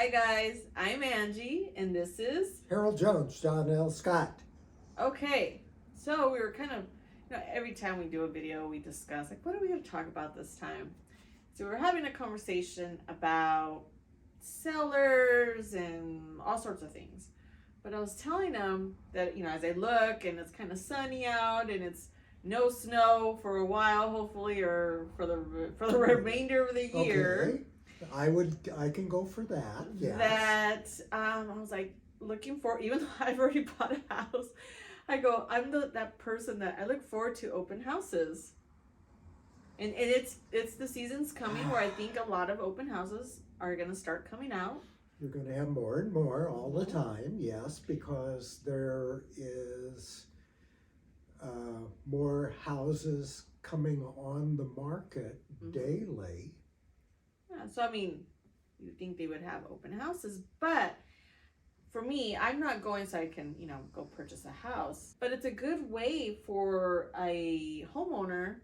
Hi guys, I'm Angie, and this is Harold Jones, John L. Scott. okay. So we were kind of, every time we do a video, we discuss like, what are we going to talk about this time? So we're having a conversation about sellers and all sorts of things. But I was telling them that as I look and it's kind of sunny out and it's no snow for a while, hopefully, or for the remainder of the year. Okay. I can go for that. Yes. That I was like looking for, even though I've already bought a house, I'm that person that I look forward to open houses. And it's the season's coming where I think a lot of open houses are gonna start coming out. You're going to have more and more all the time, yes, because there is more houses coming on the market daily. Yeah, so I mean, you'd think they would have open houses, but for me, I'm not going so I can, go purchase a house. But it's a good way for a homeowner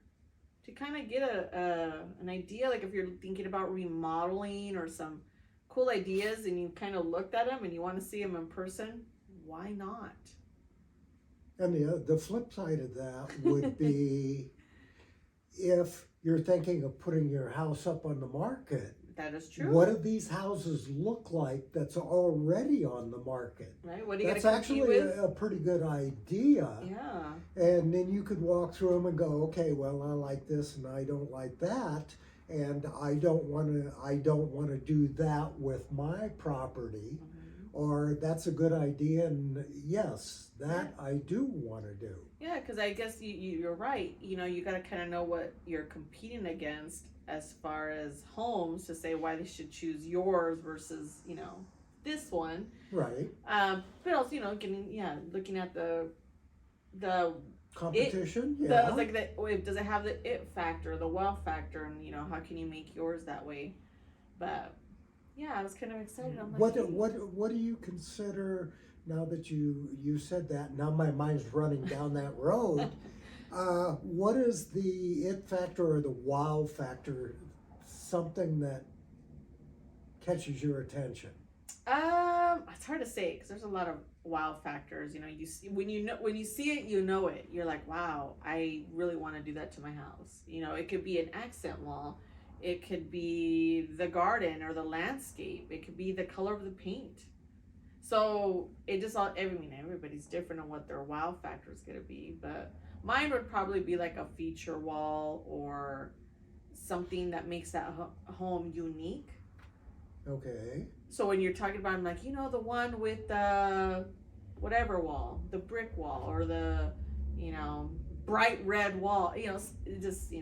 to kind of get an idea, like if you're thinking about remodeling or some cool ideas and you kind of looked at them and you want to see them in person, why not? And the flip side of that would be if you're thinking of putting your house up on the market. That is true. What do these houses look like that's already on the market? Right? What are you That's going to compete actually with? a pretty good idea. Yeah. And then you could walk through them and go, okay, well, I like this and I don't like that, and I don't want to do that with my property, or that's a good idea, and yes, that I do want to do. Yeah, because I guess you're right. You got to kind of know what you're competing against as far as homes to say why they should choose yours versus this one. Right. But also looking at the Competition. does it have the it factor, the wow factor, and how can you make yours that way? But yeah, I was kind of excited. I'm like, what do you consider now that you said that? Now my mind's running down that road. What is the it factor or the wow factor? Something that catches your attention? It's hard to say because there's a lot of wow factors. You see when you see it, You're like, wow, I really want to do that to my house. It could be an accent wall, it could be the garden or the landscape, it could be the color of the paint. So it just everybody's different on what their wow factor is going to be, but mine would probably be like a feature wall or something that makes that home unique. Okay. So when you're talking about, I'm like, the one with the whatever wall, the brick wall, or the, bright red wall, just.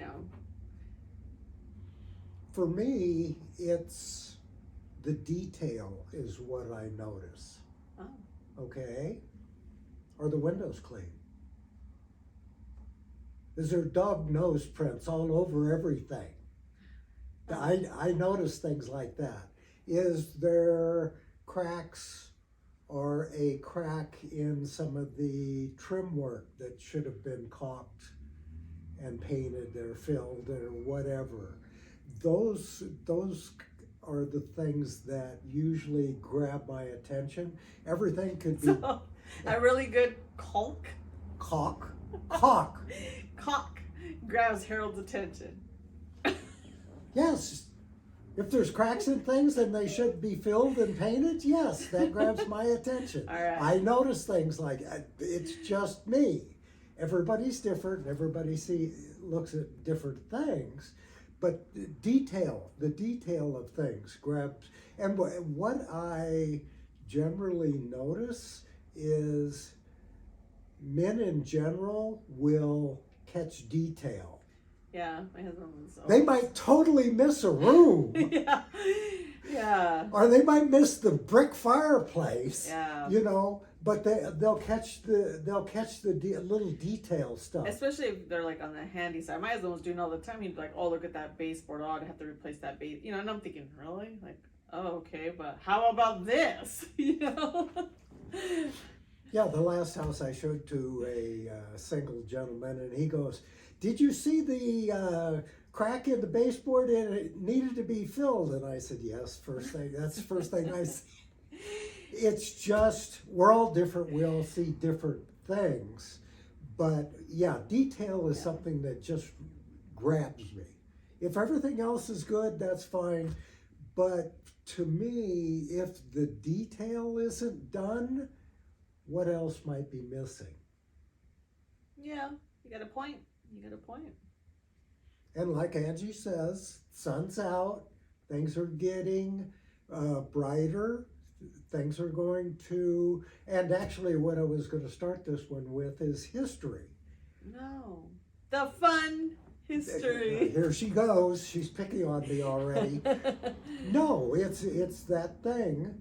For me, it's the detail is what I notice. Oh. Okay. Are the windows clean? Is there dog nose prints all over everything? I notice things like that. Is there cracks or a crack in some of the trim work that should have been caulked and painted or filled or whatever? Those are the things that usually grab my attention. Everything could be So, a really good caulk grabs Harold's attention. Yes. If there's cracks in things and they should be filled and painted, yes, that grabs my attention. All right. I notice things like it's just me. Everybody's different. Everybody looks at different things, but the detail of things grabs. And what I generally notice is men in general will catch detail. Yeah, my husband was. They might totally miss a room. Yeah. Or they might miss the brick fireplace. Yeah. But they'll catch the little detail stuff. Especially if they're like on the handy side. My husband was doing all the time. He'd be like, "Oh, look at that baseboard. Oh, I'd have to replace that base." And I'm thinking, really? Like, oh, okay, but how about this? Yeah, the last house I showed to a single gentleman, and he goes, "Did you see the crack in the baseboard and it needed to be filled. And I said, yes, that's the first thing I see. It's just, we're all different. We all see different things. But yeah, detail is something that just grabs me. If everything else is good, that's fine. But to me, if the detail isn't done, what else might be missing? Yeah, you got a point. You got a point. And like Angie says, sun's out, things are getting brighter, things are going to, and actually what I was going to start this one with is history. No. The fun history. Here she goes, she's picking on me already. No, it's that thing,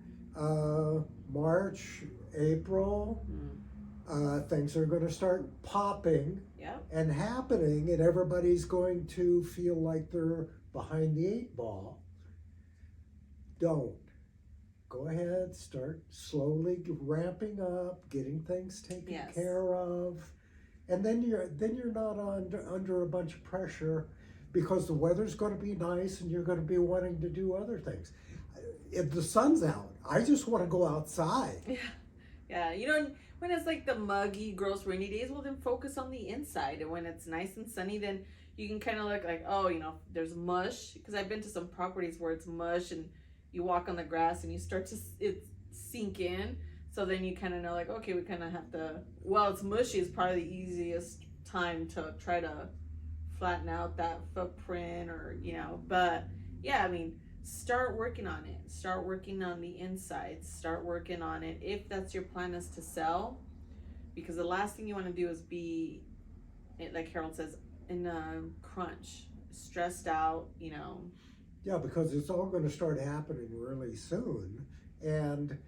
March, April, things are going to start popping. Yep. And happening, and everybody's going to feel like they're behind the 8 ball. Don't. Go ahead, start slowly ramping up, getting things taken care of, and then you're not under a bunch of pressure because the weather's going to be nice and you're going to be wanting to do other things. If the sun's out, I just want to go outside. Yeah. You know, when it's like the muggy, gross, rainy days, well, then focus on the inside. And when it's nice and sunny, then you can kind of look like, oh, you know, there's mush. Because I've been to some properties where it's mush and you walk on the grass and you start to sink in. So then you kind of know, like, okay, we kind of have to, well, it's mushy is probably the easiest time to try to flatten out that footprint or, you know. But, yeah, I mean, start working on it. Start working on the insides. Start working on it if that's your plan is to sell, because the last thing you want to do is be, like Harold says, in a crunch, stressed out, you know. Yeah, because it's all going to start happening really soon. And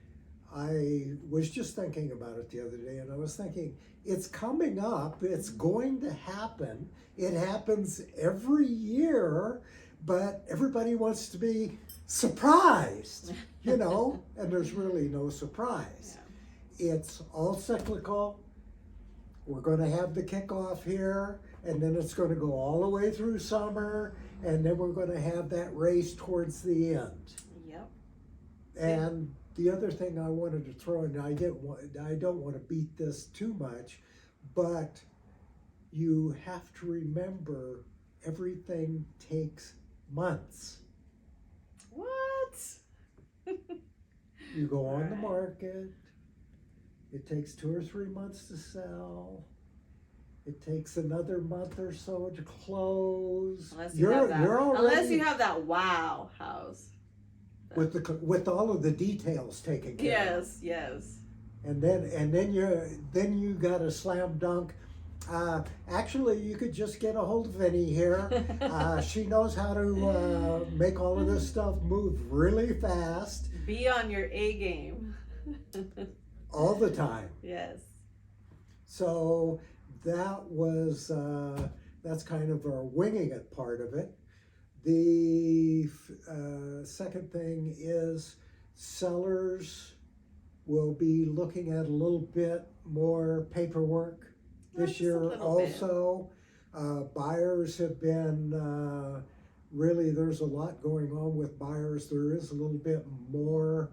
I was just thinking about it the other day, and I was thinking, it's coming up, it's going to happen. It happens every year. But everybody wants to be surprised, you know, and there's really no surprise. Yeah. It's all cyclical. We're going to have the kickoff here, and then it's going to go all the way through summer, and then we're going to have that race towards the end. Yep. And the other thing I wanted to throw in, I don't want to beat this too much, but you have to remember everything takes months. What? You go on the market, it takes 2 or 3 months to sell, it takes another month or so to close. Unless you have that wow house. With all of the details taken care of. Yes. And then you got a slam dunk. Actually, you could just get a hold of Vinny here. She knows how to make all of this stuff move really fast. Be on your A game. All the time. Yes. So that's kind of our winging it part of it. The second thing is sellers will be looking at a little bit more paperwork this year also. Buyers have been, really there's a lot going on with buyers. There is a little bit more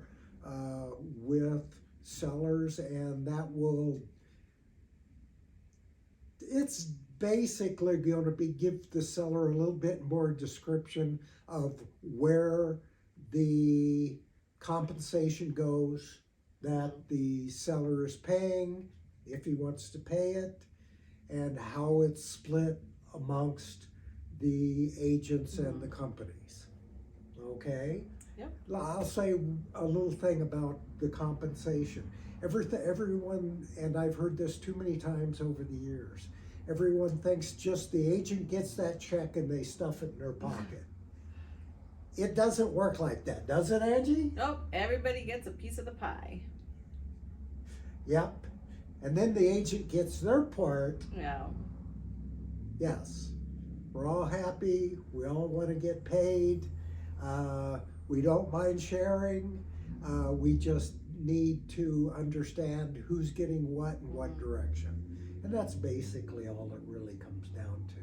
with sellers, and it's basically going to give the seller a little bit more description of where the compensation goes that the seller is paying, if he wants to pay it, and how it's split amongst the agents and the companies. Okay? Yep. I'll say a little thing about the compensation. Everyone, and I've heard this too many times over the years, everyone thinks just the agent gets that check and they stuff it in their pocket. It doesn't work like that, does it, Angie? Nope, everybody gets a piece of the pie. Yep. And then the agent gets their part. Yeah. Yes. We're all happy. We all want to get paid. We don't mind sharing. We just need to understand who's getting what in what direction. And that's basically all it really comes down to.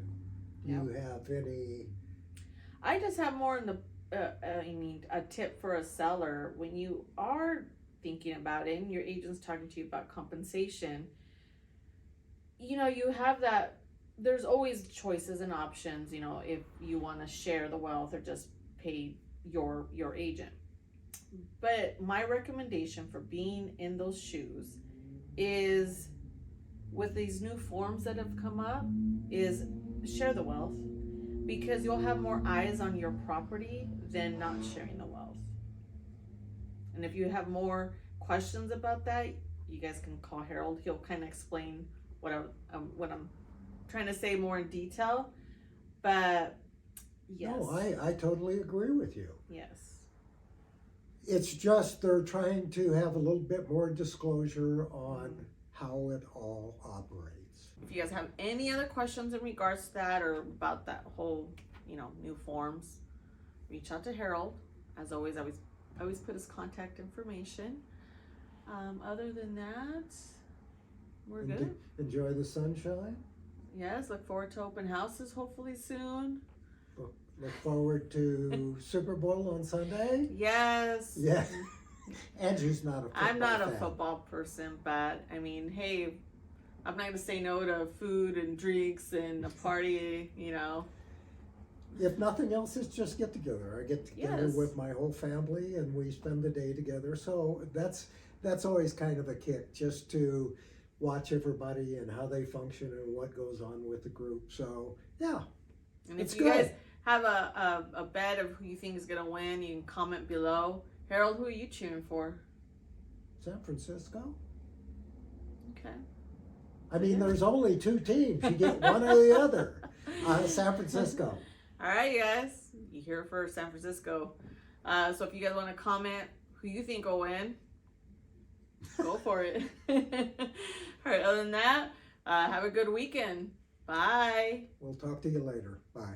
Do you have any I just have more in the, a tip for a seller when you are thinking about it and your agent's talking to you about compensation. You have that, there's always choices and options, if you want to share the wealth or just pay your agent. But my recommendation for being in those shoes is, with these new forms that have come up, is share the wealth, because you'll have more eyes on your property than not sharing the wealth. And if you have more questions about that, you guys can call Harold. He'll kind of explain what I'm trying to say more in detail. But yes. No, I totally agree with you. Yes. It's just they're trying to have a little bit more disclosure on how it all operates. If you guys have any other questions in regards to that or about that whole, new forms, reach out to Harold. As always, I always put his contact information. Other than that, we're good. Enjoy the sunshine. Yes, look forward to open houses hopefully soon. Look forward to Super Bowl on Sunday. Yes. Yeah. Andrew's not a football I'm not a fan. football person, but I mean, hey, I'm not gonna say no to food and drinks and a party, If nothing else, it's just get together. I get together Yes. with my whole family and we spend the day together. So that's always kind of a kick, just to watch everybody and how they function and what goes on with the group. So yeah. And It's if you good. guys have a bet of who you think is gonna win, you can comment below. Harold, who are you cheering for? San Francisco. Okay. I mean, Yeah. there's only two teams. You get one or the other. San Francisco. All right, you guys. You hear it first, San Francisco. So if you guys want to comment who you think will win, go for it. All right, other than that, have a good weekend. Bye. We'll talk to you later. Bye.